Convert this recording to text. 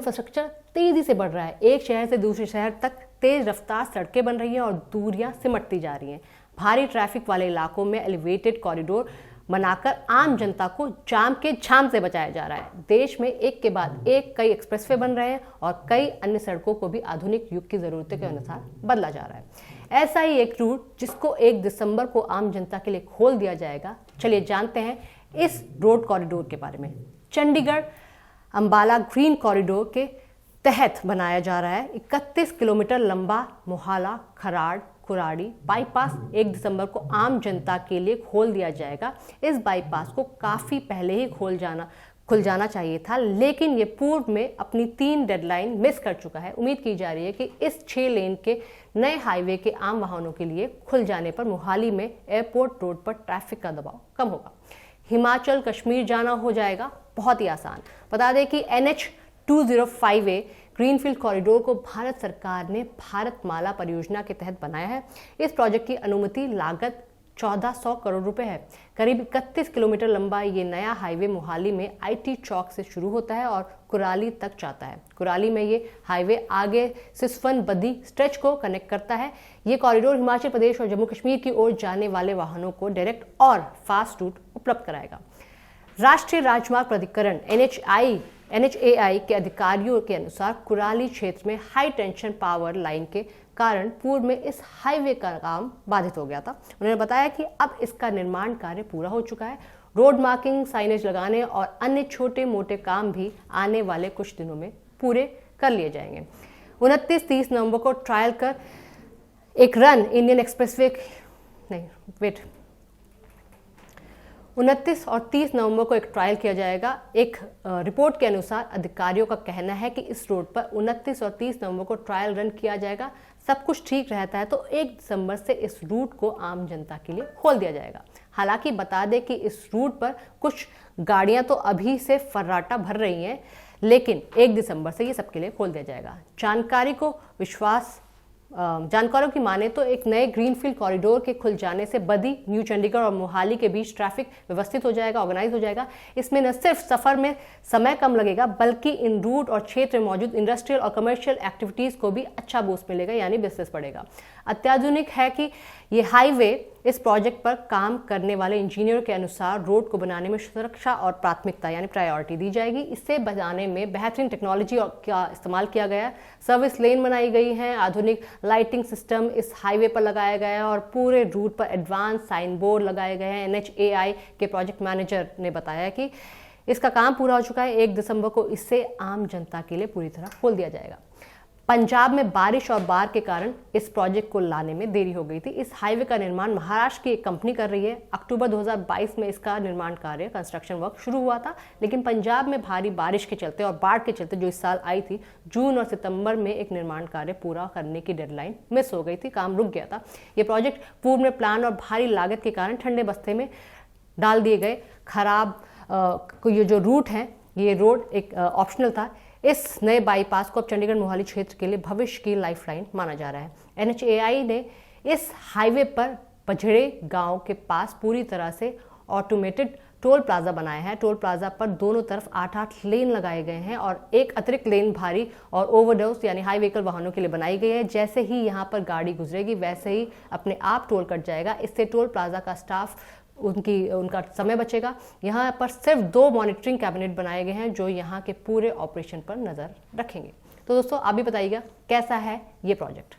Infrastructure तेजी से बढ़ रहा है। एक शहर से दूसरे शहर तक तेज रफ्तार सड़कें बन रही हैं और दूरियां सिमटती जा रही हैं। भारी ट्रैफिक वाले इलाकों में एलिवेटेड कॉरिडोर बनाकर आम जनता को जाम के झाम से बचाया जा रहा है। देश में एक के बाद एक कई एक्सप्रेसवे बन रहे हैं और कई अन्य सड़कों को भी आधुनिक युग की जरूरतों के अनुसार बदला जा रहा है। ऐसा ही एक रूट जिसको 1 दिसंबर को आम जनता के लिए खोल दिया जाएगा। चलिए जानते हैं इस रोड कॉरिडोर के बारे में। चंडीगढ़ अंबाला ग्रीन कॉरिडोर के तहत बनाया जा रहा है 31 किलोमीटर लंबा मोहाला खराड़ कुराड़ी बाईपास 1 दिसंबर को आम जनता के लिए खोल दिया जाएगा। इस बाईपास को काफी पहले ही खुल जाना चाहिए था, लेकिन ये पूर्व में अपनी 3 डेडलाइन मिस कर चुका है। उम्मीद की जा रही है कि इस 6 लेन के नए हाईवे के आम वाहनों के लिए खुल जाने पर मोहाली में एयरपोर्ट रोड पर ट्रैफिक का दबाव कम होगा। हिमाचल कश्मीर जाना हो जाएगा बहुत ही आसान। बता दें कि NH 205A ग्रीनफील्ड कॉरिडोर को भारत सरकार ने भारतमाला परियोजना के तहत बनाया है। इस प्रोजेक्ट की अनुमति लागत 1400 करोड़ रुपए है। करीब 31 किलोमीटर लंबा ये नया हाईवे मोहाली में IT चौक से शुरू होता है और कुराली तक जाता है। कुराली में ये हाईवे आगे सिसवन बद्दी स्ट्रेच को कनेक्ट करता है। ये कॉरिडोर हिमाचल प्रदेश और जम्मू कश्मीर की ओर जाने वाले वाहनों को डायरेक्ट और फास्ट रूट उपलब्ध कराएगा। राष्ट्रीय राजमार्ग प्राधिकरण NHAI के अधिकारियों के अनुसार कुराली क्षेत्र में हाई टेंशन पावर लाइन के कारण पूर्व में इस हाईवे का काम बाधित हो गया था। उन्होंने बताया कि अब इसका निर्माण कार्य पूरा हो चुका है। रोड मार्किंग, साइनेज लगाने और अन्य छोटे मोटे काम भी आने वाले कुछ दिनों में पूरे कर लिए जाएंगे। 29-30 नवंबर को ट्रायल कर एक रन इंडियन एक्सप्रेसवे 29 और 30 नवंबर को एक ट्रायल किया जाएगा। एक रिपोर्ट के अनुसार अधिकारियों का कहना है कि इस रोड पर 29 और 30 नवंबर को ट्रायल रन किया जाएगा। सब कुछ ठीक रहता है तो 1 दिसंबर से इस रूट को आम जनता के लिए खोल दिया जाएगा। हालांकि बता दें कि इस रूट पर कुछ गाड़ियां तो अभी से फर्राटा भर रही हैं, लेकिन 1 दिसंबर से ये सबके लिए खोल दिया जाएगा। जानकारों की माने तो एक नए ग्रीनफील्ड कॉरिडोर के खुल जाने से बद्दी, न्यू चंडीगढ़ और मोहाली के बीच ट्रैफिक व्यवस्थित हो जाएगा, ऑर्गेनाइज हो जाएगा। इसमें न सिर्फ सफर में समय कम लगेगा, बल्कि इन रूट और क्षेत्र में मौजूद इंडस्ट्रियल और कमर्शियल एक्टिविटीज को भी अच्छा बूस्ट मिलेगा, यानी बिजनेस बढ़ेगा। अत्याधुनिक है कि ये हाईवे इस प्रोजेक्ट पर काम करने वाले इंजीनियरों के अनुसार रोड को बनाने में सुरक्षा और प्राथमिकता यानी प्रायोरिटी दी जाएगी। इससे बनाने में बेहतरीन टेक्नोलॉजी का इस्तेमाल किया गया है। सर्विस लेन बनाई गई है, आधुनिक लाइटिंग सिस्टम इस हाईवे पर लगाया गया है और पूरे रूट पर एडवांस साइन बोर्ड लगाए गए हैं। NHAI के प्रोजेक्ट मैनेजर ने बताया कि इसका काम पूरा हो चुका है। 1 दिसंबर को इसे आम जनता के लिए पूरी तरह खोल दिया जाएगा। पंजाब में बारिश और बाढ़ के कारण इस प्रोजेक्ट को लाने में देरी हो गई थी। इस हाईवे का निर्माण महाराष्ट्र की एक कंपनी कर रही है। अक्टूबर 2022 में इसका निर्माण कार्य कंस्ट्रक्शन वर्क शुरू हुआ था, लेकिन पंजाब में भारी बारिश के चलते और बाढ़ के चलते जो इस साल आई थी, जून और सितंबर में एक निर्माण कार्य पूरा करने की डेडलाइन मिस हो गई थी, काम रुक गया था। ये प्रोजेक्ट पूर्व में प्लान और भारी लागत के कारण ठंडे बस्ते में डाल दिए गए। खराब ये जो रूट है, ये रोड एक ऑप्शनल था। इस नए बाईपास को अब चंडीगढ़ मोहाली क्षेत्र के लिए भविष्य की लाइफलाइन माना जा रहा है। NHAI ने इस हाईवे पर बझड़े गांव के पास पूरी तरह से ऑटोमेटेड टोल प्लाजा बनाया है। टोल प्लाजा पर दोनों तरफ 8-8 लेन लगाए गए हैं और एक अतिरिक्त लेन भारी और ओवरडोज यानी हाई व्हीकल वाहनों के लिए बनाई गई है। जैसे ही यहाँ पर गाड़ी गुजरेगी वैसे ही अपने आप टोल कट जाएगा। इससे टोल प्लाजा का स्टाफ उनका समय बचेगा। यहाँ पर सिर्फ 2 मॉनिटरिंग कैबिनेट बनाए गए हैं जो यहाँ के पूरे ऑपरेशन पर नजर रखेंगे। तो दोस्तों आप भी बताइएगा कैसा है ये प्रोजेक्ट।